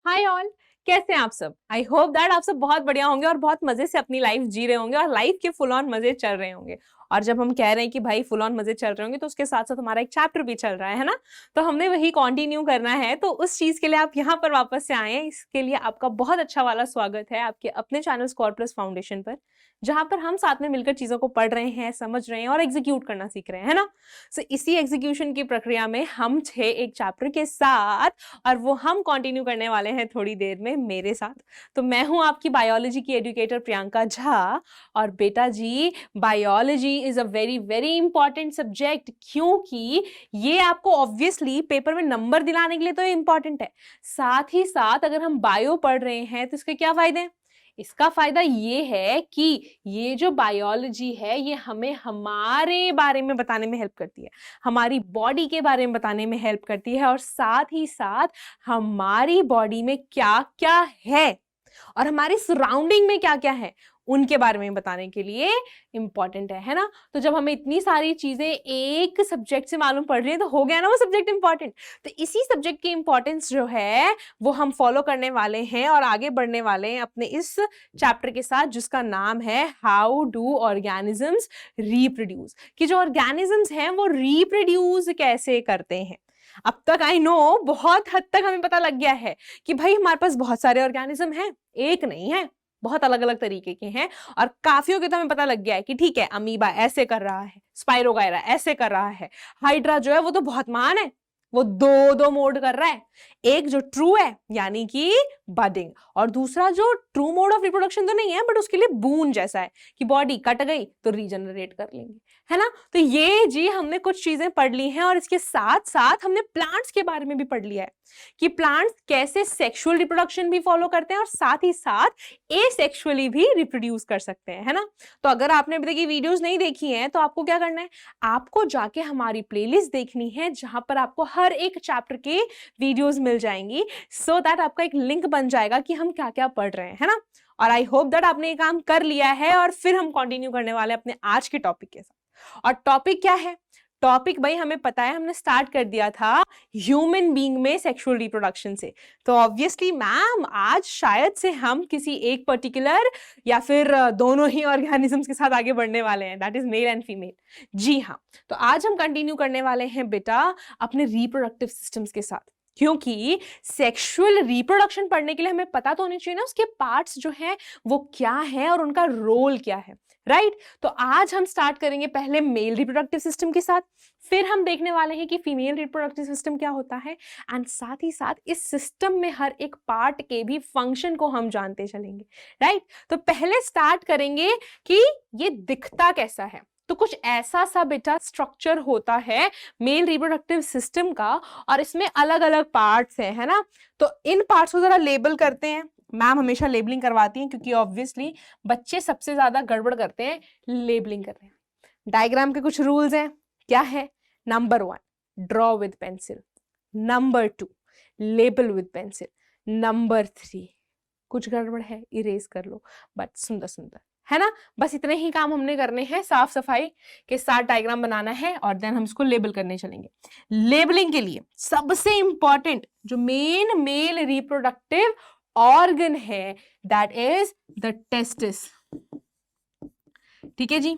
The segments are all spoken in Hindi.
हाय ऑल, कैसे हैं आप सब? आई होप दैट आप सब बहुत बढ़िया होंगे और बहुत मजे से अपनी लाइफ जी रहे होंगे और लाइफ के फुल ऑन मजे चल रहे होंगे। और जब हम कह रहे हैं कि भाई फुल ऑन मजे चल रहे होंगे तो उसके साथ साथ हमारा एक चैप्टर भी चल रहा है ना। तो हमने वही कंटिन्यू करना है, तो उस चीज के लिए आप यहाँ पर वापस से आए हैं। इसके लिए आपका बहुत अच्छा वाला स्वागत है आपके अपने चैनल स्कॉर प्लस फाउंडेशन पर, जहां पर हम साथ में मिलकर चीजों को पढ़ रहे हैं, समझ रहे हैं और एग्जीक्यूट करना सीख रहे हैं, है ना। सो इसी एग्जीक्यूशन की प्रक्रिया में हम थे एक चैप्टर के साथ, और वो हम कंटिन्यू करने वाले हैं थोड़ी देर में मेरे साथ। तो मैं हूं आपकी बायोलॉजी की एजुकेटर प्रियंका झा। और बेटा जी, biology is a very very important subject, क्योंकि ये आपको ऑब्वियसली पेपर में नंबर दिलाने के लिए तो इंपॉर्टेंट है। साथ ही साथ अगर हम बायो पढ़ रहे हैं तो इसके क्या फायदे हैं? इसका फायदा ये है कि ये जो बायोलॉजी है ये हमें हमारे बारे में बताने में हेल्प करती है, हमारी बॉडी के बारे में बताने में हेल्प करती है, और साथ ही साथ हमारी बॉडी में क्या क्या है और हमारी सराउंडिंग में क्या क्या है उनके बारे में बताने के लिए इंपॉर्टेंट है ना। तो जब हमें इतनी सारी चीजें एक सब्जेक्ट से मालूम पड़ रही है तो हो गया ना वो सब्जेक्ट इंपॉर्टेंट। तो इसी सब्जेक्ट की इंपॉर्टेंस जो है वो हम फॉलो करने वाले हैं और आगे बढ़ने वाले हैं अपने इस चैप्टर के साथ, जिसका नाम है हाउ डू ऑर्गेनिजम्स रिप्रोड्यूस। कि जो ऑर्गेनिजम्स हैं वो रिप्रोड्यूस कैसे करते हैं। अब तक आई नो बहुत हद तक हमें पता लग गया है कि भाई हमारे पास बहुत सारे ऑर्गेनिज्म हैं, एक नहीं है, बहुत अलग अलग तरीके के हैं। और काफियों के तो हमें पता लग गया है कि ठीक है, अमीबा ऐसे कर रहा है, स्पाइरोगायरा ऐसे कर रहा है, हाइड्रा जो है वो तो बहुत महान है, वो दो दो मोड कर रहा है। एक जो ट्रू है यानी कि बडिंग, और दूसरा जो ट्रू मोड ऑफ रिप्रोडक्शन तो नहीं है बट उसके लिए बून जैसा है कि बॉडी कट गई तो रीजनरेट कर लेंगे, है ना। तो ये जी हमने कुछ चीजें पढ़ ली हैं, और इसके साथ साथ हमने प्लांट्स के बारे में भी पढ़ लिया है कि प्लांट्स कैसे सेक्सुअल रिप्रोडक्शन भी फॉलो करते हैं और साथ ही साथ एसेक्सुअली भी रिप्रोड्यूस कर सकते हैं, है ना। तो अगर आपने अभी तक ये वीडियोस नहीं देखी हैं तो आपको क्या करना है, आपको जाके हमारी प्लेलिस्ट देखनी है जहां पर आपको हर एक चैप्टर के वीडियोस मिल जाएंगी, सो दैट आपका एक लिंक बन जाएगा कि हम क्या क्या पढ़ रहे हैं, है ना। और आई होप दैट आपने ये काम कर लिया है, और फिर हम कंटिन्यू करने वाले हैं अपने आज के टॉपिक के साथ। और टॉपिक क्या है? टॉपिक भाई हमें पता है, हमने स्टार्ट कर दिया था ह्यूमन बीइंग में सेक्सुअल रिप्रोडक्शन से। तो ऑब्वियसली मैम आज शायद से हम किसी एक पर्टिकुलर या फिर दोनों ही ऑर्गेनिजम्स के साथ आगे बढ़ने वाले हैं, that is male and female. जी हाँ, तो आज हम कंटिन्यू करने वाले हैं बेटा अपने रिप्रोडक्टिव सिस्टम्स के साथ, क्योंकि सेक्सुअल रिप्रोडक्शन पढ़ने के लिए हमें पता तो होनी चाहिए ना उसके पार्ट्स जो हैं वो क्या है और उनका रोल क्या है, राइट। तो आज हम स्टार्ट करेंगे पहले मेल रिप्रोडक्टिव सिस्टम के साथ, फिर हम देखने वाले हैं कि फीमेल रिप्रोडक्टिव सिस्टम क्या होता है, एंड साथ ही साथ इस सिस्टम में हर एक पार्ट के भी फंक्शन को हम जानते चलेंगे, राइट। तो पहले स्टार्ट करेंगे कि ये दिखता कैसा है। तो कुछ ऐसा सा बेटा स्ट्रक्चर होता है मेल रिप्रोडक्टिव सिस्टम का, और इसमें अलग अलग पार्ट्स हैं, है ना। तो इन पार्ट्स को जरा लेबल करते हैं। मैम हमेशा लेबलिंग करवाती हैं क्योंकि ऑब्वियसली बच्चे सबसे ज्यादा गड़बड़ करते हैं लेबलिंग करने में। डायग्राम के कुछ रूल्स हैं, क्या है? Number 1, draw with pencil. Number 2, label with pencil. Number 3, कुछ गड़बड़ है इरेज कर लो, बट सुंदर सुंदर, है ना। बस इतने ही काम हमने करने हैं, साफ सफाई के साथ डायग्राम बनाना है और देन हम इसको लेबल करने चलेंगे। लेबलिंग के लिए सबसे इंपॉर्टेंट जो मेन मेल रिप्रोडक्टिव ऑर्गन है दैट इज द टेस्टिस। ठीक है जी,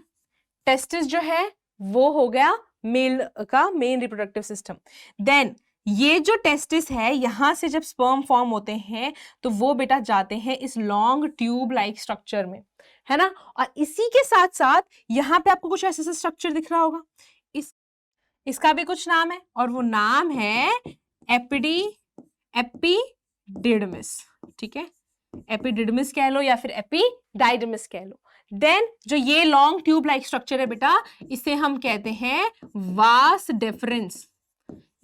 टेस्टिस जो है वो हो गया मेल का मेन रिप्रोडक्टिव सिस्टम। देन ये जो टेस्टिस है यहां से जब स्पर्म फॉर्म होते हैं तो वो बेटा जाते हैं इस लॉन्ग ट्यूब लाइक स्ट्रक्चर में, है ना। और इसी के साथ साथ यहां पे आपको कुछ ऐसा स्ट्रक्चर दिख रहा होगा, इसका भी कुछ नाम है और वो नाम है एपिडिडमिस। ठीक है, एपिडिडमिस कह लो या फिर एपिडाइडमिस कह लो। देन जो ये लॉन्ग ट्यूब लाइक स्ट्रक्चर है बेटा, इसे हम कहते हैं वास डेफरेंस।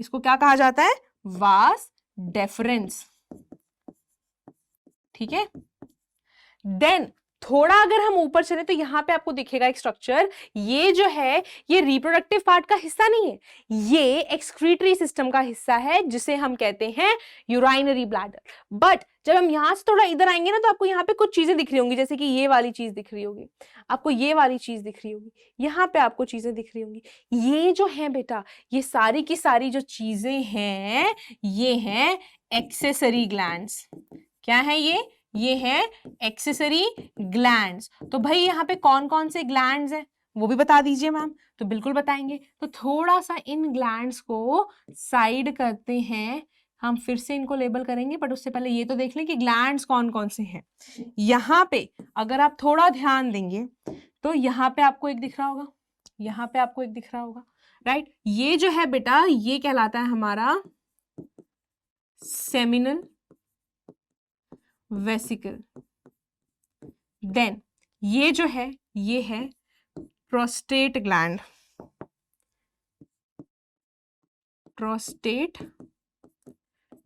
इसको क्या कहा जाता है? Vas deferens. ठीक है। देन थोड़ा अगर हम ऊपर चले तो यहाँ पे आपको दिखेगा एक स्ट्रक्चर, ये जो है ये रिप्रोडक्टिव पार्ट का हिस्सा नहीं है, ये एक्सक्रीटरी सिस्टम का हिस्सा है जिसे हम कहते हैं यूराइनरी ब्लैडर। बट जब हम यहाँ से थोड़ा इधर आएंगे ना तो आपको यहाँ पे कुछ चीजें दिख रही होंगी, जैसे कि ये वाली चीज दिख रही होगी, आपको ये वाली चीज दिख रही होगी, यहाँ पे आपको चीजें दिख रही होंगी। ये जो है बेटा, ये सारी की सारी जो चीजें हैं ये हैं एक्सेसरी ग्लैंड्स। क्या है ये है एक्सेसरी ग्लैंड्स। तो भाई यहाँ पे कौन कौन से ग्लैंड्स हैं वो भी बता दीजिए मैम। तो बिल्कुल बताएंगे। तो थोड़ा सा इन ग्लैंड्स को साइड करते हैं, हम फिर से इनको लेबल करेंगे, बट उससे पहले ये तो देख लें कि ग्लैंड्स कौन कौन से हैं। यहाँ पे अगर आप थोड़ा ध्यान देंगे तो यहाँ पे आपको एक दिख रहा होगा, यहाँ पे आपको एक दिख रहा होगा, राइट। ये जो है बेटा ये कहलाता है हमारा सेमिनल वेसिकल। देन ये जो है ये है प्रोस्टेट ग्लैंड, प्रोस्टेट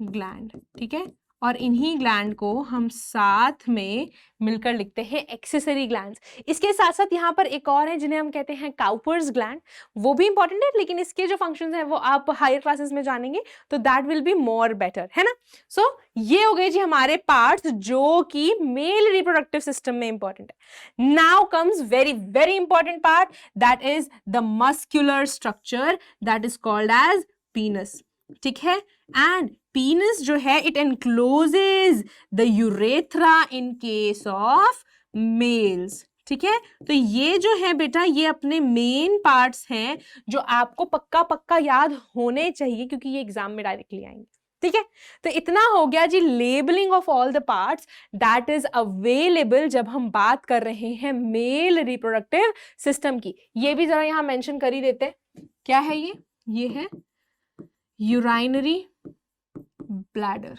ग्लैंड, ठीक है। और इन्हीं ग्लैंड को हम साथ में मिलकर लिखते हैं एक्सेसरी ग्लैंड्स। इसके साथ साथ यहाँ पर एक और है जिन्हें हम कहते हैं काउपर्स ग्लैंड, वो भी इंपॉर्टेंट है, लेकिन इसके जो फंक्शंस हैं वो आप हायर क्लासेस में जानेंगे तो that will be more better, है ना। सो ये हो गए जी हमारे पार्ट्स जो कि मेल रिप्रोडक्टिव सिस्टम में इंपॉर्टेंट है। Now comes very very important part, that is the muscular structure that is called as penis, ठीक है। एंड पीनस जो है it encloses the urethra in case of males, ठीक है। तो ये जो है बेटा ये अपने मेन पार्ट्स हैं जो आपको पक्का पक्का याद होने चाहिए क्योंकि ये एग्जाम में डायरेक्टली आएंगे, ठीक है। तो इतना हो गया जी labelling of all the parts that is available जब हम बात कर रहे हैं मेल रिप्रोडक्टिव सिस्टम की। ये भी जरा यहां मेंशन कर ही देते हैं, क्या है ये है यूराइनरी ब्लैडर।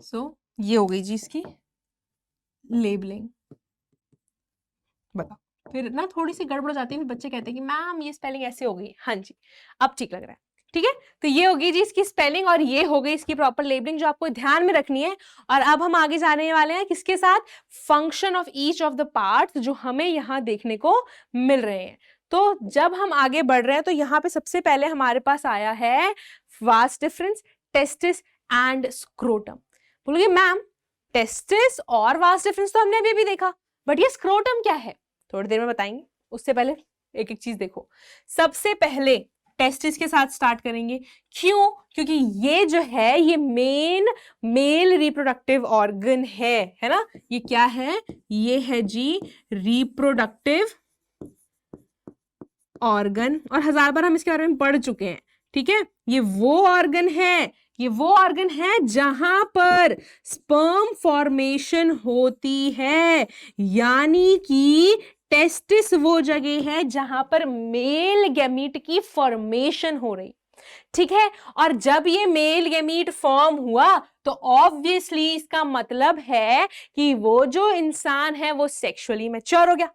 सो ये हो गई जी इसकी लेबलिंग। बताओ, फिर ना थोड़ी सी गड़बड़ हो जाती है, फिर बच्चे कहते हैं कि मैम ये स्पेलिंग ऐसे हो गई। हाँ जी अब ठीक लग रहा है, ठीक है। तो ये होगी जी इसकी स्पेलिंग और ये हो गई इसकी प्रॉपर लेबलिंग जो आपको ध्यान में रखनी है। और अब हम आगे जाने वाले हैं किसके साथ, function of each of the parts जो हमें यहाँ देखने को मिल रहे हैं। तो जब हम आगे बढ़ रहे हैं तो यहाँ पे सबसे पहले हमारे पास आया है vas deferens, testis and scrotum. बोलोगे मैम टेस्टिस और वास डिफरेंस तो हमने अभी देखा, बट ये स्क्रोटम क्या है थोड़ी देर में बताएंगे। उससे पहले एक एक चीज देखो। सबसे पहले टेस्टिस के साथ स्टार्ट करेंगे, क्यों, क्योंकि ये जो है ये मेन मेल रिप्रोडक्टिव ऑर्गन है ना। ये क्या है, ये है जी रिप्रोडक्टिव ऑर्गन, और 1000 बार हम इसके बारे में पढ़ चुके हैं, ठीक है। ये वो ऑर्गन है जहां पर स्पर्म फॉर्मेशन होती है, यानी कि टेस्टिस वो जगह है जहां पर मेल गैमीट की फॉर्मेशन हो रही, ठीक है। और जब ये मेल गैमीट फॉर्म हुआ तो ऑब्वियसली इसका मतलब है कि वो जो इंसान है वो सेक्सुअली मैच्योर हो गया,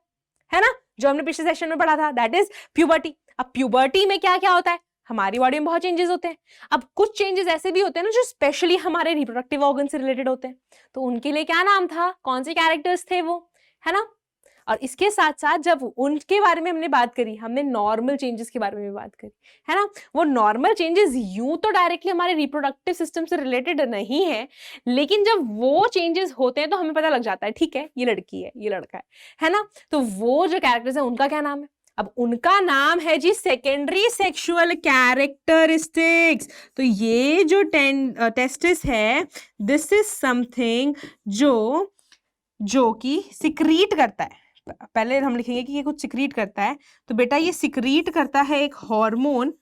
है ना, जो हमने पिछले सेशन में पढ़ा था, दैट इज प्यूबर्टी। अब प्यूबर्टी में क्या क्या होता है, हमारी बॉडी में बहुत चेंजेस होते हैं। अब कुछ चेंजेस ऐसे भी होते हैं ना जो स्पेशली हमारे रिप्रोडक्टिव ऑर्गन से रिलेटेड होते हैं, तो उनके लिए क्या नाम था, कौन से कैरेक्टर्स थे वो, है ना। और इसके साथ साथ जब उनके बारे में हमने बात करी, हमने नॉर्मल चेंजेस के बारे में भी बात करी, है ना। वो नॉर्मल चेंजेस यूं तो डायरेक्टली हमारे रिप्रोडक्टिव सिस्टम से रिलेटेड नहीं है, लेकिन जब वो चेंजेस होते हैं तो हमें पता लग जाता है, ठीक है ये लड़की है ये लड़का है ना। तो वो जो कैरेक्टर्स है उनका क्या नाम है, अब उनका नाम है जी सेकेंडरी सेक्सुअल कैरेक्टरिस्टिक्स। तो ये जो टेस्टिस है दिस इज समथिंग जो कि सिक्रीट करता है। पहले हम लिखेंगे कि ये कुछ सिक्रीट करता है, तो बेटा ये सिक्रीट करता है एक हार्मोन,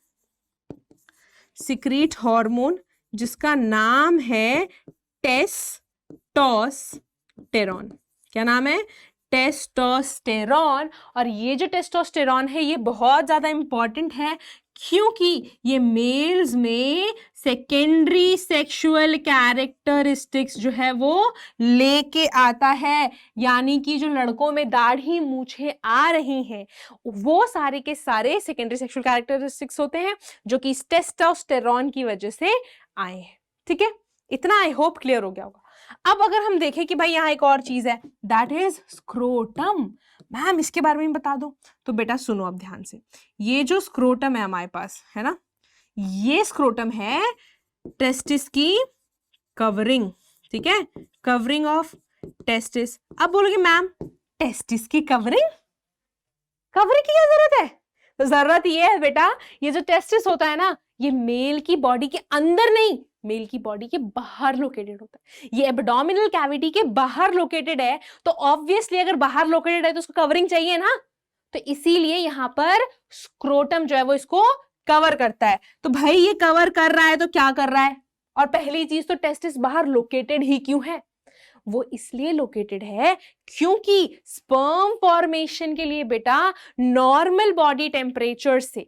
सिक्रीट हार्मोन जिसका नाम है टेस्टोस्टेरॉन। क्या नाम है, टेस्टोस्टेरॉन। और ये जो टेस्टोस्टेरॉन है ये बहुत ज्यादा इंपॉर्टेंट है क्योंकि ये मेल्स में सेकेंडरी सेक्सुअल कैरेक्टरिस्टिक्स जो है वो लेके आता है, यानी कि जो लड़कों में दाढ़ी मूछें आ रही हैं वो सारे के सारे सेकेंडरी सेक्सुअल कैरेक्टरिस्टिक्स होते हैं जो कि टेस्टोस्टेरॉन की वजह से आए हैं, ठीक है। इतना आई होप क्लियर हो गया होगा। अब अगर हम देखें कि भाई यहाँ एक और चीज है, दैट इज स्क्रोटम। मैम इसके बारे में बता दो। तो बेटा सुनो अब ध्यान से, ये जो स्क्रोटम है हमारे पास है ना, ये स्क्रोटम है टेस्टिस की कवरिंग, ठीक है, कवरिंग ऑफ टेस्टिस। अब बोलोगे मैम टेस्टिस की कवरिंग, कवरिंग की क्या जरूरत है? तो जरूरत ये है बेटा, ये जो टेस्टिस होता है ना, ये मेल की बॉडी के अंदर नहीं, मेल की बॉडी के बाहर लोकेटेड होता है। ये एब्डोमिनल कैविटी के बाहर लोकेटेड है, तो ऑब्वियसली अगर बाहर लोकेटेड है तो उसको कवरिंग चाहिए ना, तो इसीलिए यहां पर स्क्रोटम जो है वो इसको कवर करता है। तो भाई ये कवर कर रहा है तो क्या कर रहा है? और पहली चीज तो टेस्टिस बाहर लोकेटेड ही क्यों है? वो इसलिए लोकेटेड है क्योंकि स्पर्म फॉर्मेशन के लिए बेटा नॉर्मल बॉडी टेम्परेचर से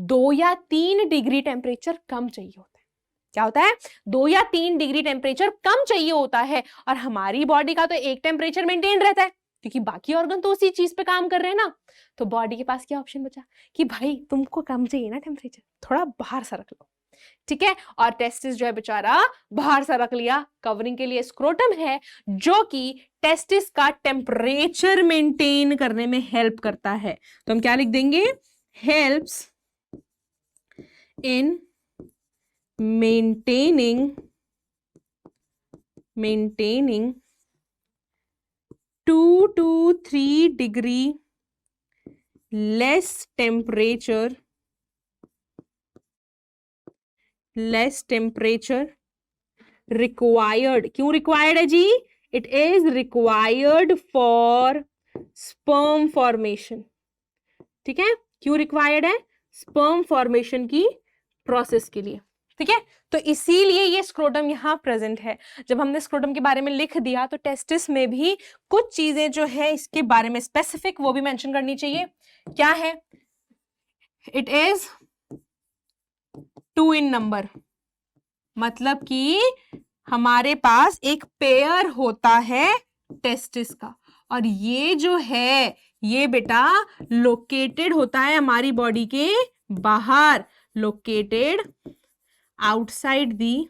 2 या 3 डिग्री टेम्परेचर कम चाहिए होता है। क्या होता है? 2 या 3 डिग्री टेम्परेचर कम चाहिए होता है, और हमारी बॉडी का तो एक टेम्परेचर मेंटेन रहता है, क्योंकि बाकी ऑर्गन तो उसी चीज पे काम कर रहे हैं ना। तो बॉडी के पास क्या ऑप्शन बचा कि भाई तुमको कम चाहिए ना टेम्परेचर, थोड़ा बाहर सा रख लो, ठीक है। और टेस्टिस जो है बेचारा बाहर सा रख लिया, कवरिंग के लिए स्क्रोटम है जो कि टेस्टिस का टेम्परेचर मेंटेन करने में हेल्प करता है। तो हम क्या लिख देंगे? Helps in maintaining 2 to 3 degree less temperature required. क्यों रिक्वायर्ड है जी? It is required for sperm formation, ठीक है। क्यों रिक्वायर्ड है? स्पर्म फॉर्मेशन की प्रोसेस के लिए, ठीक है। तो इसीलिए ये स्क्रोटम यहां प्रेजेंट है। जब हमने स्क्रोटम के बारे में लिख दिया तो टेस्टिस में भी कुछ चीजें जो है इसके बारे में स्पेसिफिक वो भी मेंशन करनी चाहिए। क्या है? इट इज 2 in नंबर, मतलब कि हमारे पास एक पेयर होता है टेस्टिस का, और ये जो है ये बेटा लोकेटेड होता है हमारी बॉडी के बाहर, located outside the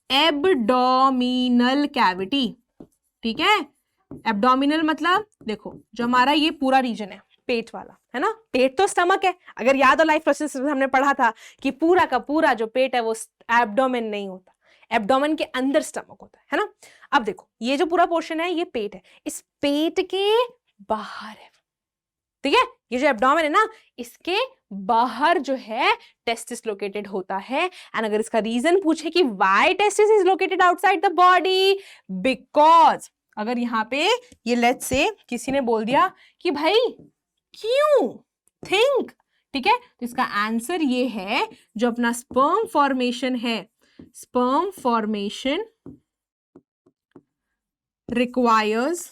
abdominal cavity, ठीक है। एब्डोमिनल मतलब देखो जो हमारा ये पूरा रीजन है पेट वाला, है ना, पेट तो स्टमक है। अगर याद हो लाइफ प्रोसेस में हमने पढ़ा था कि पूरा का पूरा जो पेट है वो एब्डोमेन नहीं होता, एब्डोमेन के अंदर स्टमक होता है ना। अब देखो ये जो पूरा पोर्शन है ये पेट है, इस पेट के बाहर है, ठीक है। ये जो एब्डोमेन है ना, इसके बाहर जो है टेस्टिस लोकेटेड होता है। एंड अगर इसका रीजन पूछे कि why testis is located outside the body, because अगर यहाँ पे ये लेट्स से किसी ने बोल दिया कि भाई क्यों, थिंक, ठीक है, तो इसका आंसर ये है जो अपना स्पर्म फॉर्मेशन है, sperm formation requires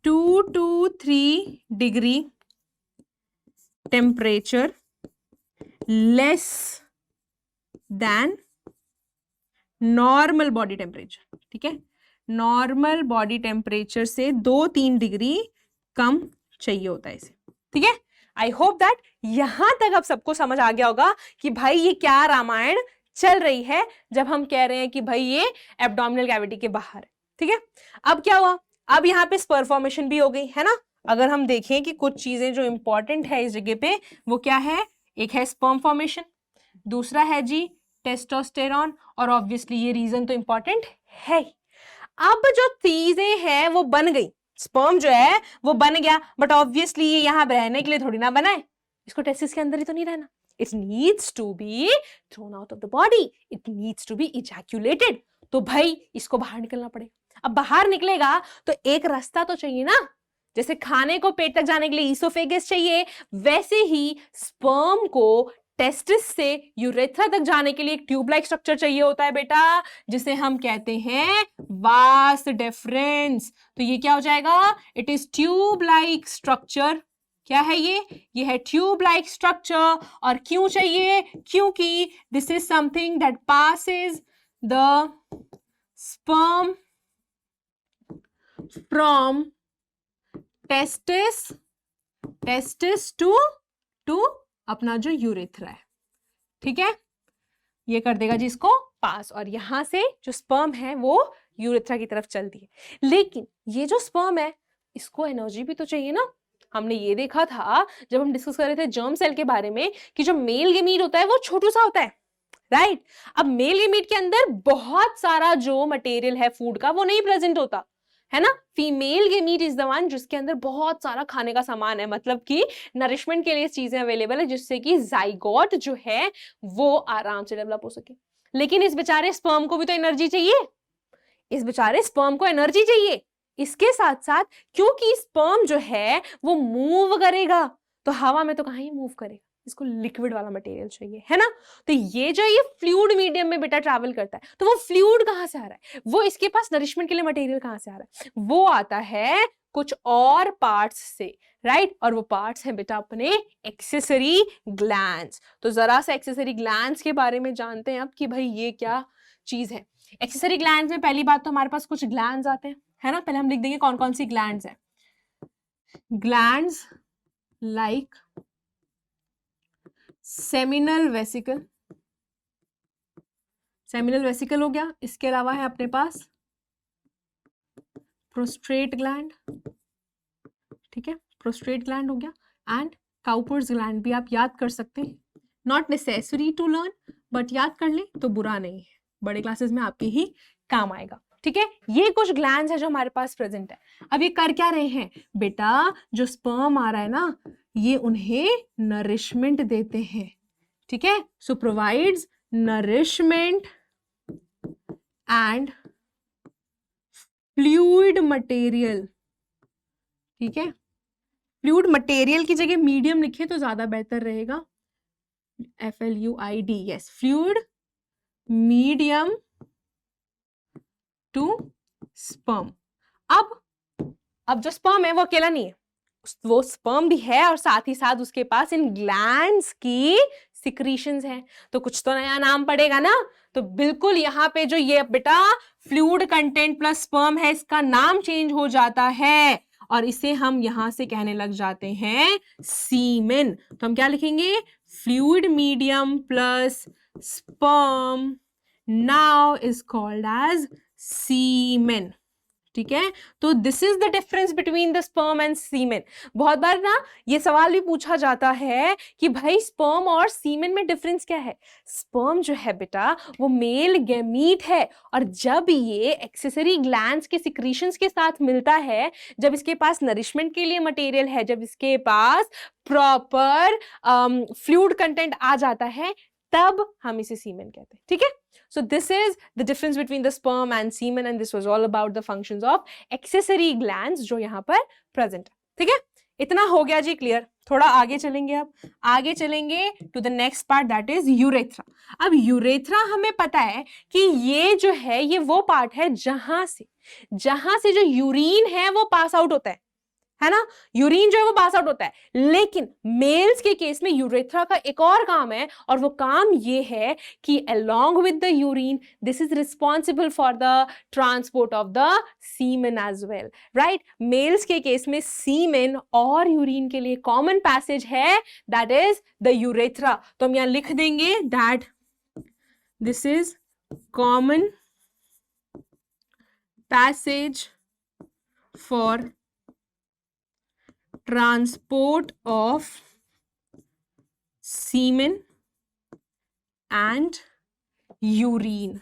2 to 3 degree temperature less than normal body temperature, ठीक है। नॉर्मल बॉडी टेम्परेचर से 2-3 डिग्री कम चाहिए होता है इसे, ठीक है। आई होप दैट यहां तक अब सबको समझ आ गया होगा कि भाई ये क्या रामायण चल रही है जब हम कह रहे हैं कि भाई ये एब्डोमिनल कैविटी के बाहर है, ठीक है। अब क्या हुआ? अब यहाँ पे स्पर्म फॉर्मेशन भी हो गई है ना। अगर हम देखें कि कुछ चीजें जो इंपॉर्टेंट है इस जगह पे वो क्या है, एक है स्पर्म फॉर्मेशन, दूसरा है जी टेस्टोस्टेरॉन, और ऑब्वियसली ये रीजन तो इंपॉर्टेंट है। अब जो चीजें हैं वो बन गई, स्पर्म जो है वो बन गया, बट ऑब्वियसली ये यहां रहने के लिए थोड़ी ना बना है, इसको टेस्टिस के अंदर ही तो नहीं रहना, it needs to be thrown out of the body, it needs to be ejaculated. तो भाई इसको बाहर निकलना पड़ेगा। अब बाहर निकलेगा तो एक रास्ता तो चाहिए ना, जैसे खाने को पेट तक जाने के लिए ईसोफेगस चाहिए, वैसे ही स्पर्म को टेस्टिस से यूरेथ्रा तक जाने के लिए एक ट्यूब लाइक स्ट्रक्चर चाहिए होता है बेटा, जिसे हम कहते हैं वास डेफरेंस। तो ये क्या हो जाएगा? It is tube like structure. क्या है ये है ट्यूब लाइक स्ट्रक्चर। और क्यों चाहिए? क्योंकि this is something that passes the sperm from testis to अपना जो यूरेथ्रा है, ठीक है। ये कर देगा जी इसको पास, और यहाँ से जो स्पर्म है वो यूरेथ्रा की तरफ चलती है। लेकिन ये जो स्पर्म है इसको एनर्जी भी तो चाहिए ना। हमने ये देखा था जब हम डिस्कस कर रहे थे जर्म सेल के बारे में कि जो मेल गेमीट होता है वो छोटू सा होता है, राइट। अब मेल गेमीट के अंदर बहुत सारा जो मटेरियल है फूड का वो नहीं प्रेजेंट होता है ना। Female gamete is the one जिसके अंदर बहुत सारा खाने का सामान है, मतलब कि नरिशमेंट के लिए चीजें अवेलेबल है जिससे कि जाइगोट जो है वो आराम से डेवलप हो सके। लेकिन इस बेचारे स्पर्म को भी तो एनर्जी चाहिए, इस बेचारे स्पर्म को एनर्जी चाहिए। इसके साथ साथ क्योंकि स्पर्म जो है वो मूव करेगा तो हवा में तो कहाँ ही मूव करेगा, इसको लिक्विड वाला मटेरियल चाहिए, है ना। तो ये जो ये फ्लूइड मीडियम में बेटा ट्रैवल करता है तो वो फ्लूइड कहाँ से आ रहा है, वो इसके पास नरिशमेंट के लिए मटेरियल कहाँ से आ रहा है, वो आता है कुछ और पार्ट्स से, राइट। और वो पार्ट्स हैं बेटा अपने एक्सेसरी ग्लैंड्स। तो जरा सा एक्सेसरी ग्लैंड्स के बारे में जानते हैं अब कि भाई ये क्या चीज है। एक्सेसरी ग्लैंड्स में पहली बात तो हमारे पास कुछ ग्लैंड्स आते हैं, है ना। पहले हम लिख देंगे कौन कौन सी ग्लैंड्स हैं। Glands like seminal vesicle, seminal vesicle हो गया। इसके अलावा है अपने पास प्रोस्ट्रेट ग्लैंड, ठीक है, प्रोस्ट्रेट ग्लैंड हो गया। एंड काउपर्स ग्लैंड भी आप याद कर सकते हैं, not necessary to learn but याद कर ले तो बुरा नहीं है, बड़े क्लासेस में आपके ही काम आएगा, ठीक है। ये कुछ ग्लैंड्स है जो हमारे पास प्रेजेंट है। अब ये कर क्या रहे हैं बेटा, जो स्पर्म आ रहा है ना ये उन्हें नरिशमेंट देते हैं, ठीक है। So provides nourishment and fluid material, ठीक है। फ्लूइड मटेरियल की जगह मीडियम लिखे तो ज्यादा बेहतर रहेगा, FLUID, yes, fluid medium to sperm. अब जो स्पर्म है वो अकेला नहीं है, वो स्पर्म भी है और साथ ही साथ उसके पास इन ग्लैंड्स की सिक्रीशंस हैं। तो कुछ तो नया नाम पड़ेगा ना। तो बिल्कुल यहाँ पे जो ये बेटा फ्लूइड कंटेंट प्लस स्पर्म है इसका नाम चेंज हो जाता है और इसे हम यहां से कहने लग जाते हैं सीमेन। तो हम क्या लिखेंगे, fluid medium plus sperm now is called as semen, ठीक है। तो this is the difference between the sperm and semen. बहुत बार ना ये सवाल भी पूछा जाता है कि भाई स्पर्म और सीमेन में डिफरेंस क्या है। स्पर्म जो है बेटा वो मेल गैमीट है और जब ये एक्सेसरी ग्लैंड्स के सिक्रीशंस के साथ मिलता है, जब इसके पास नरिशमेंट के लिए मटेरियल है, जब इसके पास प्रॉपर फ्लूइड कंटेंट आ जाता है, तब हम इसे सीमेन कहते हैं, ठीक है। So this is the difference between the sperm and semen and this was all about the functions of accessory glands जो यहाँ पर present है, ठीक है। इतना हो गया जी क्लियर। थोड़ा आगे चलेंगे, अब आगे चलेंगे to the next part that is urethra। अब यूरेथ्रा हमें पता है कि ये जो है ये वो पार्ट है जहां से जो यूरिन है वो पास आउट होता है ना। यूरिन जो है वो पास आउट होता है, लेकिन मेल्स के केस में यूरेथ्रा का एक और काम है और वो काम ये है कि along with the urine this is responsible for the transport of the semen as well, right। Males के केस में सीमेन और यूरिन के लिए कॉमन पैसेज है that is the urethra। तो हम यहां लिख देंगे that this is common passage for transport of semen and urine,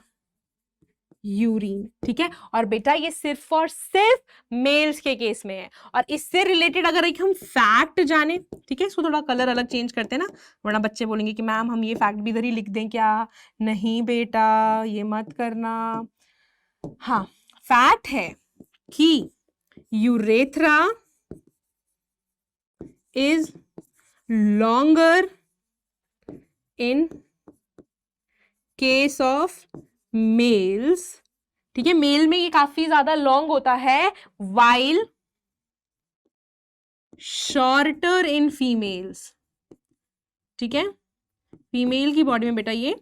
ठीक है। और बेटा ये सिर्फ और सिर्फ मेल्स के केस में है। और इससे रिलेटेड अगर एक हम फैक्ट जाने, ठीक है, इसको थोड़ा कलर अलग चेंज करते हैं ना, वरना बच्चे बोलेंगे कि मैम हम ये फैक्ट भी इधर ही लिख दें क्या। नहीं बेटा ये मत करना। हाँ, फैक्ट है कि urethra is longer in case of males, ठीक है। मेल में ये काफी ज्यादा लॉन्ग होता है, while shorter in females, ठीक है। फीमेल की बॉडी में बेटा ये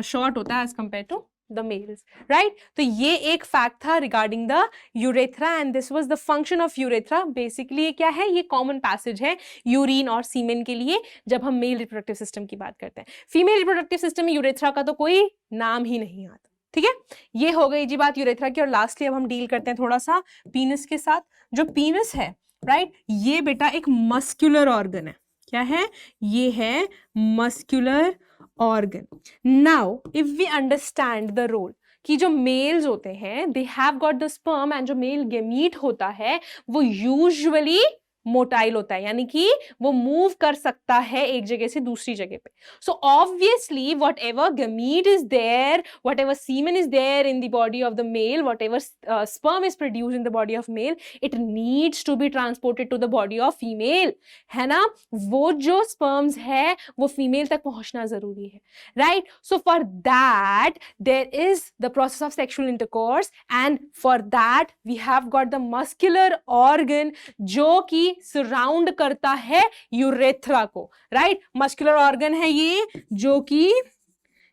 शॉर्ट होता है as compare to the males, right. तो ये एक फैक्ट था regarding the urethra and this was the function of urethra. Basically ये क्या है, ये कॉमन पैसेज है यूरिन और सीमेन के लिए जब हम मेल रिप्रोडक्टिव सिस्टम की बात करते हैं। फीमेल रिप्रोडक्टिव सिस्टम में यूरेथ्रा का तो कोई नाम ही नहीं आता, ठीक है। ये हो गई जी बात यूरेथ्रा की। और लास्टली अब हम डील करते हैं थोड़ा सा पीनस के साथ। जो पीनस है, राइट, ये बेटा एक मस्कुलर ऑर्गन है। क्या है, ये है muscular organ. Now if we understand the role कि जो मेल्स होते हैं they have got the sperm and जो मेल गेमीट होता है वो यूजुअली मोटाइल होता है, यानी कि वो मूव कर सकता है एक जगह से दूसरी जगह पे। So obviously whatever gamete is there, whatever semen is there in the body of the male, whatever sperm is produce in the body of male, it needs to be transported to the body of female, है ना। वो जो स्पर्म्स है वो फीमेल तक पहुंचना जरूरी है, right. So for that there is the process of sexual intercourse and for that we have got the muscular organ जो कि सराउंड करता है यूरेथ्रा को, राइट। मस्कुलर ऑर्गन है ये जो कि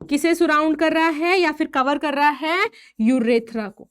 किसे सराउंड कर रहा है या फिर कवर कर रहा है, यूरेथ्रा को,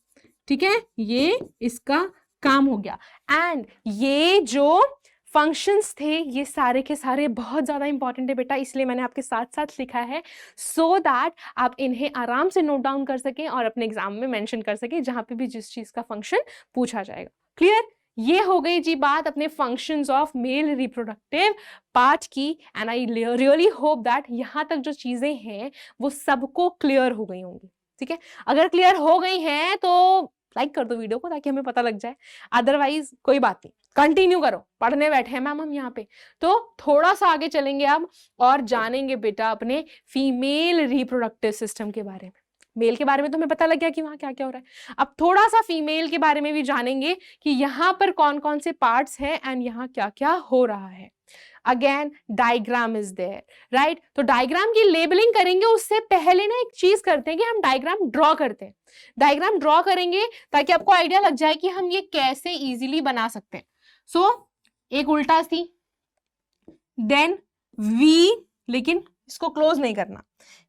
ठीक है। ये इसका काम हो गया। एंड ये जो फंक्शंस थे ये सारे के सारे बहुत ज्यादा इंपॉर्टेंट है बेटा, इसलिए मैंने आपके साथ साथ लिखा है सो दैट आप इन्हें आराम से नोट डाउन कर सकें और अपने एग्जाम में मेंशन कर सकें जहां पे भी जिस चीज का फंक्शन पूछा जाएगा। क्लियर। ये हो गई जी बात अपने functions of male reproductive part की। And I really hope that यहाँ तक जो चीजें हैं वो सबको क्लियर हो गई होंगी, ठीक है। अगर क्लियर हो गई हैं तो लाइक कर दो वीडियो को ताकि हमें पता लग जाए, अदरवाइज कोई बात नहीं, कंटिन्यू करो, पढ़ने बैठे हैं मैम हम यहाँ पे। तो थोड़ा सा आगे चलेंगे अब और जानेंगे बेटा अपने फीमेल रिप्रोडक्टिव सिस्टम के बारे में। मेल के बारे में तो हमें पता लग गया कि वहां क्या क्या हो रहा है, अब थोड़ा सा फीमेल के बारे में भी जानेंगे कि यहाँ पर कौन कौन से पार्ट्स हैं एंड यहाँ क्या क्या हो रहा है। Again diagram is there, right. तो डायग्राम की लेबलिंग करेंगे उससे पहले ना एक चीज करते हैं कि हम डायग्राम ड्रॉ करते हैं। डायग्राम ड्रॉ करेंगे ताकि आपको आइडिया लग जाए कि हम ये कैसे इजीली बना सकते हैं। सो एक उल्टा सी, देन वी, लेकिन इसको क्लोज नहीं करना,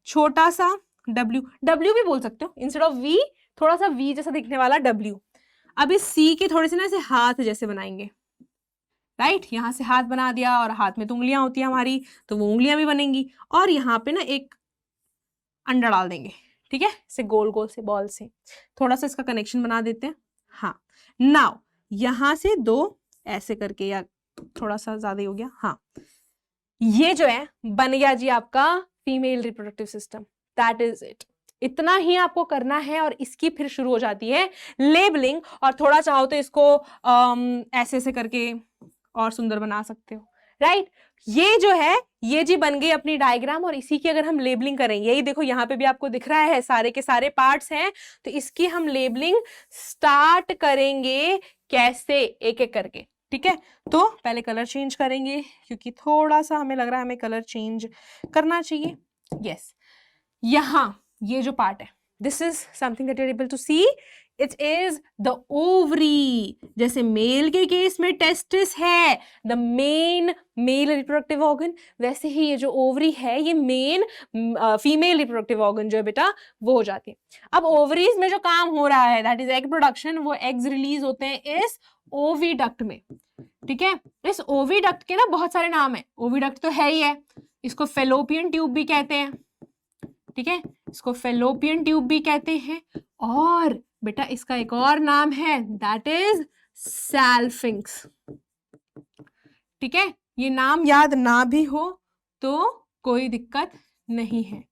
छोटा सा W, W भी बोल सकते हो, इंस्टेड ऑफ V थोड़ा सा V जैसा दिखने वाला W। अब इस C के थोड़े से ना ऐसे हाथ जैसे बनाएंगे, राइट। यहां से हाथ बना दिया और हाथ में तो उंगलियां होती है हमारी, तो वो उंगलियां भी बनेंगी और यहाँ पे ना एक अंडा डाल देंगे, ठीक है, इसे गोल गोल से बॉल से थोड़ा सा इसका कनेक्शन बना देते हैं। हाँ, नाउ यहां से दो ऐसे करके, या थोड़ा सा ज्यादा हो गया, हाँ, ये जो है बन गया जी आपका female reproductive system. That is it, इतना ही आपको करना है और इसकी फिर शुरू हो जाती है लेबलिंग। और थोड़ा चाहो तो इसको ऐसे ऐसे करके और सुंदर बना सकते हो, राइट। ये जो है ये जी बन गई अपनी डायग्राम और इसी की अगर हम लेबलिंग करें, यही देखो यहाँ पे भी आपको दिख रहा है सारे के सारे पार्ट्स हैं, तो इसकी हम लेबलिंग स्टार्ट करेंगे कैसे, एक एक करके, ठीक है। तो पहले कलर चेंज करेंगे क्योंकि थोड़ा सा हमें लग रहा है हमें कलर चेंज करना चाहिए। यस, यहाँ ये जो पार्ट है, this is something that you are able to see, it is the ovary. जैसे मेल के केस में टेस्टिस है the main male reproductive organ, वैसे ही ये जो ओवरी है ये मेन फीमेल रिप्रोडक्टिव ऑर्गन जो है बेटा वो हो जाती है। अब ओवरीज में जो काम हो रहा है दैट इज एग प्रोडक्शन, वो एग्स रिलीज होते हैं इस ओविडक्ट में, ठीक है। इस ओविडक्ट के ना बहुत सारे नाम है, ओविडक्ट तो है ही है, इसको फेलोपियन ट्यूब भी कहते हैं, ठीक है, इसको फेलोपियन ट्यूब भी कहते हैं, और बेटा इसका एक और नाम है दैट इज सैल्फिंक्स, ठीक है। ये नाम याद ना भी हो तो कोई दिक्कत नहीं है,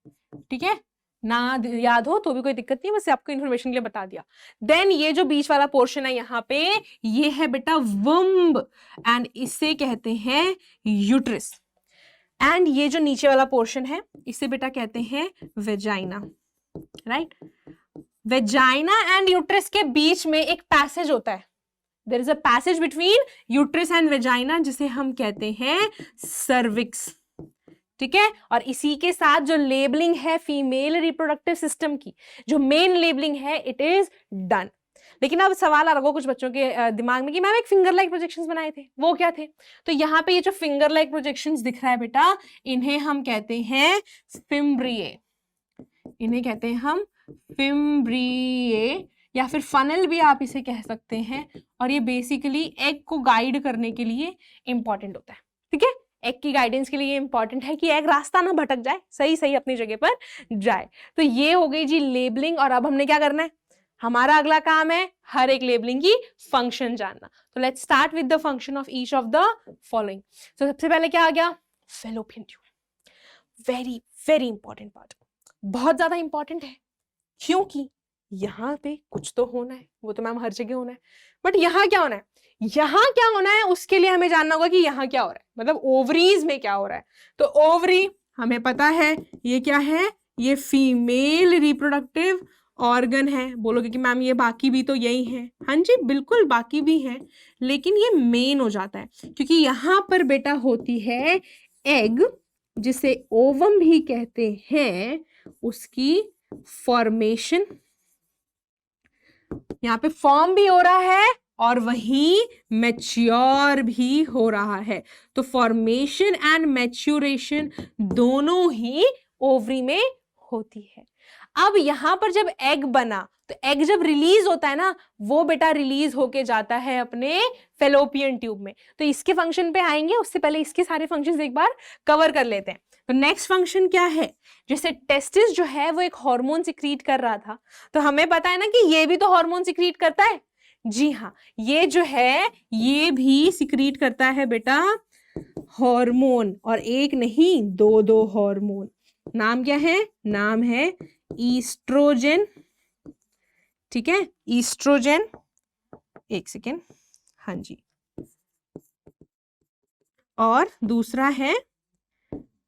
ठीक है, ना याद हो तो भी कोई दिक्कत नहीं, बस आपको इन्फॉर्मेशन के लिए बता दिया। देन ये जो बीच वाला पोर्शन है यहाँ पे ये है बेटा वुम्ब एंड इसे कहते हैं यूट्रस, एंड ये जो नीचे वाला पोर्शन है इसे बेटा कहते हैं vagina, right. Vagina and uterus के बीच में एक पैसेज होता है, there is a passage between uterus and vagina जिसे हम कहते हैं सर्विक्स, ठीक है। और इसी के साथ जो लेबलिंग है फीमेल रिप्रोडक्टिव सिस्टम की, जो मेन लेबलिंग है, इट इज डन। लेकिन अब सवाल आ रहा होगा कुछ बच्चों के दिमाग में कि मैम एक फिंगर लाइक प्रोजेक्शंस बनाए थे, वो क्या थे। तो यहाँ पे ये जो फिंगर लाइक प्रोजेक्शंस दिख रहा है बेटा, इन्हें हम कहते हैं फिम्ब्रिए, इन्हें कहते हैं हम फिम्ब्रिए या फिर फनल भी आप इसे कह सकते हैं, और ये बेसिकली एग को गाइड करने के लिए इंपॉर्टेंट होता है। ठीक है, एग की गाइडेंस के लिए इंपॉर्टेंट है कि एग रास्ता ना भटक जाए, सही सही अपनी जगह पर जाए। तो ये हो गई जी लेबलिंग, और अब हमने क्या करना है, हमारा अगला काम है हर एक लेबलिंग की फंक्शन जानना। तो let's start with the function of each of the following. तो सबसे पहले क्या आ गया, fallopian tube. Very very important part, बहुत ज्यादा इंपॉर्टेंट है, क्योंकि यहाँ पे कुछ तो होना है, वो तो मैम हर जगह होना है, बट यहाँ क्या होना है, यहाँ क्या होना है उसके लिए हमें जानना होगा कि यहाँ क्या हो रहा है, मतलब ओवरीज में क्या हो रहा है। तो ओवरी हमें पता है ये क्या है, ये फीमेल रिप्रोडक्टिव ऑर्गन है। बोलोगे कि मैम ये बाकी भी तो यही है, हाँ जी बिल्कुल बाकी भी है, लेकिन ये मेन हो जाता है क्योंकि यहाँ पर बेटा होती है एग, जिसे ओवम भी कहते हैं, उसकी फॉर्मेशन, यहाँ पे फॉर्म भी हो रहा है और वहीं मैच्योर भी हो रहा है। तो फॉर्मेशन एंड मैच्योरेशन दोनों ही ओवरी में होती है। अब यहां पर जब एग बना तो एग जब रिलीज होता है ना, वो बेटा रिलीज होके जाता है अपने फेलोपियन ट्यूब में। तो इसके फंक्शन पे आएंगे, उससे पहले इसके सारे फंक्शंस एक बार कवर कर लेते हैं। तो नेक्स्ट फंक्शन क्या है, जैसे टेस्टिस जो है वो एक हार्मोन सिक्रीट कर रहा था, तो हमें पता है ना कि ये भी तो हार्मोन सिक्रीट करता है। जी हाँ, ये जो है ये भी सिक्रीट करता है बेटा हार्मोन, और एक नहीं दो दो हार्मोन। नाम क्या है, नाम है ईस्ट्रोजन। ठीक है, ईस्ट्रोजन, एक सेकेंड, हाँ जी, और दूसरा है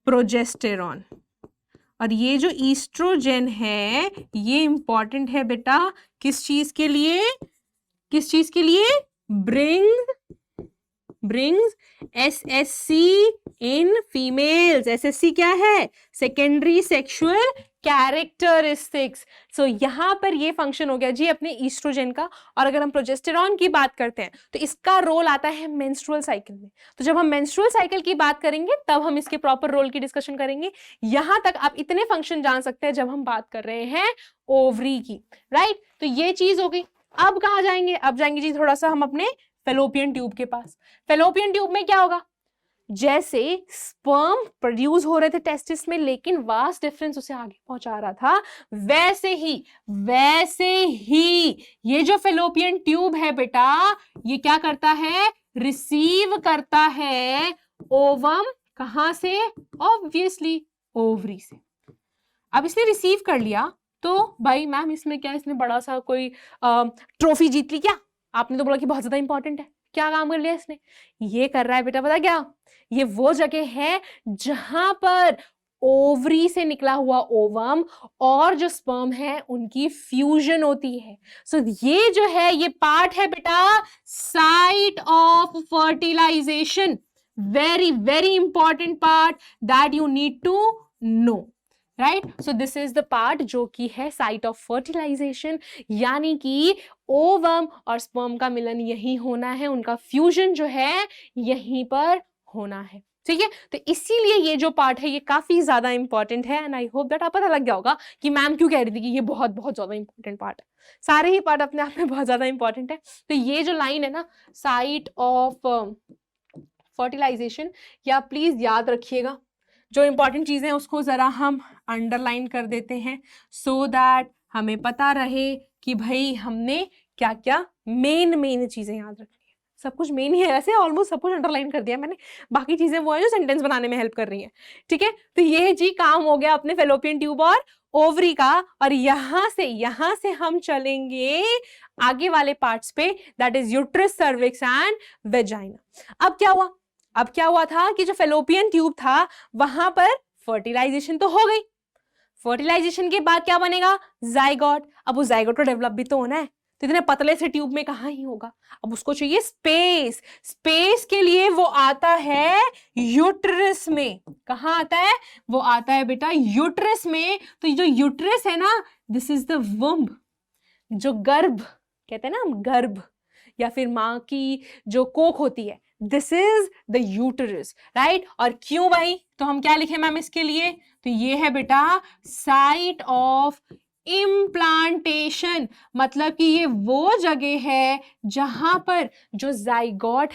प्रोजेस्टेरॉन। और ये जो ईस्ट्रोजन है ये इंपॉर्टेंट है बेटा किस चीज के लिए, किस चीज के लिए, brings assessee in females. SSC क्या है, सेकेंडरी सेक्सुअल कैरेक्टरिस्टिक्स। सो यहां पर ये फंक्शन हो गया जी अपने ईस्ट्रोजन का। और अगर हम प्रोजेस्टेरॉन की बात करते हैं तो इसका रोल आता है मेंस्ट्रुअल साइकिल में। तो जब हम मेंस्ट्रुअल साइकिल की बात करेंगे तब हम इसके प्रॉपर रोल की डिस्कशन करेंगे। यहां तक आप इतने फंक्शन जान सकते हैं जब हम बात कर रहे हैं ओवरी की, राइट। तो ये चीज हो गई। अब कहां जाएंगे, अब जाएंगे जी थोड़ा सा हम अपने फेलोपियन ट्यूब के पास। फेलोपियन ट्यूब में क्या होगा, जैसे स्पर्म प्रोड्यूस हो रहे थे टेस्टिस में लेकिन वास्ट डिफरेंस उसे आगे पहुंचा रहा था, वैसे ही ये जो फेलोपियन ट्यूब है बेटा ये क्या करता है, रिसीव करता है ओवम, कहां से, ऑब्वियसली ओवरी से। अब इसने रिसीव कर लिया तो भाई मैम इसमें क्या, इसने बड़ा सा कोई ट्रॉफी जीत ली क्या, आपने तो बोला कि बहुत ज्यादा इंपॉर्टेंट है, क्या काम कर लिया इसने, ये कर रहा है बेटा पता क्या, ये वो जगह है जहां पर ओवरी से निकला हुआ ओवम और जो स्पर्म है उनकी फ्यूजन होती है। सो ये जो है ये पार्ट है बेटा site of fertilisation. Very very important part that you need to know, right. So this is the part जो कि है साइट ऑफ फर्टिलाइजेशन, यानी कि ओवम और स्पर्म का मिलन यही होना है, उनका फ्यूजन जो है यहीं पर होना है, ठीक है। तो इसीलिए ये जो पार्ट है ये काफी ज्यादा इंपॉर्टेंट है एंड आई होप दैट आप पता लग गया होगा कि मैम क्यों कह रही थी कि ये बहुत बहुत ज्यादा इंपॉर्टेंट पार्ट है। सारे ही पार्ट अपने आप में बहुत ज्यादा इंपॉर्टेंट है। तो ये जो लाइन है ना साइट ऑफ फर्टिलाइजेशन, या प्लीज याद रखिएगा, जो इंपॉर्टेंट चीजें हैं उसको जरा हम अंडरलाइन कर देते हैं सो दैट हमें पता रहे कि भाई हमने क्या क्या मेन चीजें याद रखनी है। सब कुछ मेन ही है वैसे, ऑलमोस्ट सब कुछ अंडरलाइन कर दिया मैंने, बाकी चीजें वो है जो सेंटेंस बनाने में हेल्प कर रही हैं, ठीक है। तो ये जी काम हो गया अपने फेलोपियन ट्यूब और ओवरी का। और यहां से हम चलेंगे आगे वाले पार्ट्स पे, that is uterus, cervix and vagina. अब क्या हुआ था कि जो फेलोपियन ट्यूब था वहां पर फर्टिलाइजेशन तो हो गई, फर्टिलाइजेशन के बाद क्या बनेगा, जाइगोट। अब उस जाइगोट को डेवलप भी तो होना है, तो इतने पतले से ट्यूब में कहां ही होगा, अब उसको चाहिए स्पेस। स्पेस के लिए वो आता है यूट्रस में। कहां आता है, वो आता है बेटा यूट्रस में। तो जो यूट्रस है ना, दिस इज द वुम्ब, जो गर्भ कहते हैं ना हम, गर्भ या फिर मां की जो कोख होती है, this is the uterus, right. और क्यों भाई, तो हम क्या लिखे मैम इसके लिए, तो ये है बेटा साइट ऑफ इम्प्लांटेशन मतलब कि ये वो जगह है जहां पर जो जाइगोट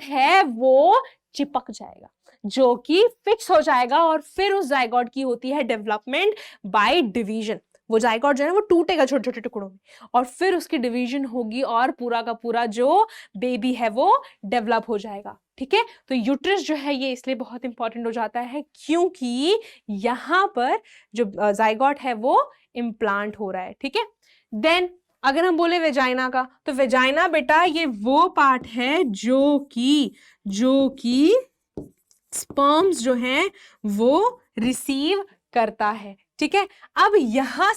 है वो चिपक जाएगा, जो कि फिक्स हो जाएगा, और फिर उस जाइगोट की होती है डेवलपमेंट बाय डिवीजन। वो जाइगोट जो है वो टूटेगा छोटे छोटे टुकड़ों में, और फिर उसकी डिवीजन होगी और पूरा का पूरा जो बेबी है वो डेवलप हो जाएगा। ठीक है, तो यूट्रस जो है ये इसलिए बहुत इंपॉर्टेंट हो जाता है क्योंकि यहां पर जो जाइगोट है वो इम्प्लांट हो रहा है। ठीक है, देन अगर हम बोले वेजाइना का, तो वेजाइना बेटा ये वो पार्ट है जो कि स्पर्म्स जो हैं वो रिसीव करता है। ठीक है, अब यहां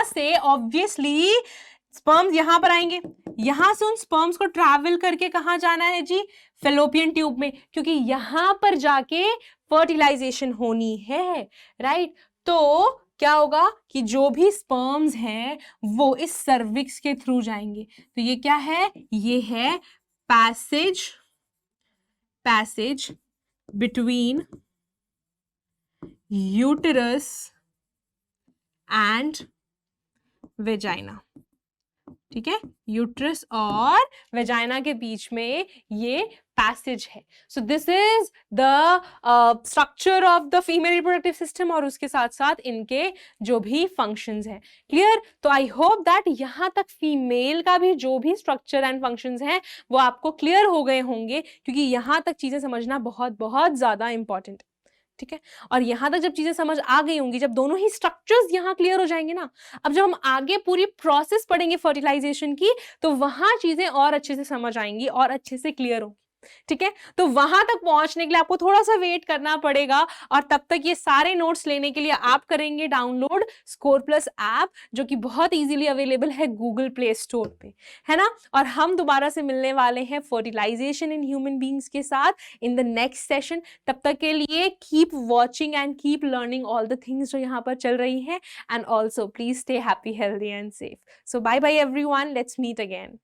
से ऑब्वियसली स्पर्म्स यहां पर आएंगे, यहां से उन स्पर्म्स को ट्रैवल करके कहां जाना है जी, फेलोपियन ट्यूब में, क्योंकि यहां पर जाके फर्टिलाइजेशन होनी है। राइट, तो क्या होगा कि जो भी स्पर्म्स हैं वो इस सर्विक्स के थ्रू जाएंगे। तो ये क्या है, ये है passage between uterus and vagina। ठीक है, यूट्रस और वेजाइना के बीच में ये पैसेज है। सो this is the structure of the female reproductive system, और उसके साथ साथ इनके जो भी फंक्शंस हैं। क्लियर, तो आई होप दैट यहां तक फीमेल का भी जो भी स्ट्रक्चर एंड फंक्शंस हैं वो आपको क्लियर हो गए होंगे, क्योंकि यहां तक चीजें समझना बहुत बहुत ज्यादा इंपॉर्टेंट है। ठीक है, और यहां तक जब चीजें समझ आ गई होंगी, जब दोनों ही स्ट्रक्चर्स यहां क्लियर हो जाएंगे ना, अब जब हम आगे पूरी प्रोसेस पढ़ेंगे फर्टिलाइजेशन की, तो वहां चीजें और अच्छे से समझ आएंगी और अच्छे से क्लियर होंगी। ठीक है, तो वहां तक पहुंचने के लिए आपको थोड़ा सा वेट करना पड़ेगा, और तब तक ये सारे नोट्स लेने के लिए आप करेंगे डाउनलोड स्कोर प्लस ऐप, जो कि बहुत इजीली अवेलेबल है गूगल प्ले स्टोर पे, है ना। और हम दोबारा से मिलने वाले हैं फर्टिलाइजेशन इन ह्यूमन बींग्स के साथ इन द नेक्स्ट सेशन। तब तक के लिए keep watching and keep learning all the things जो यहाँ पर चल रही हैं, and also please stay happy, healthy and safe. So bye bye everyone, let's meet again.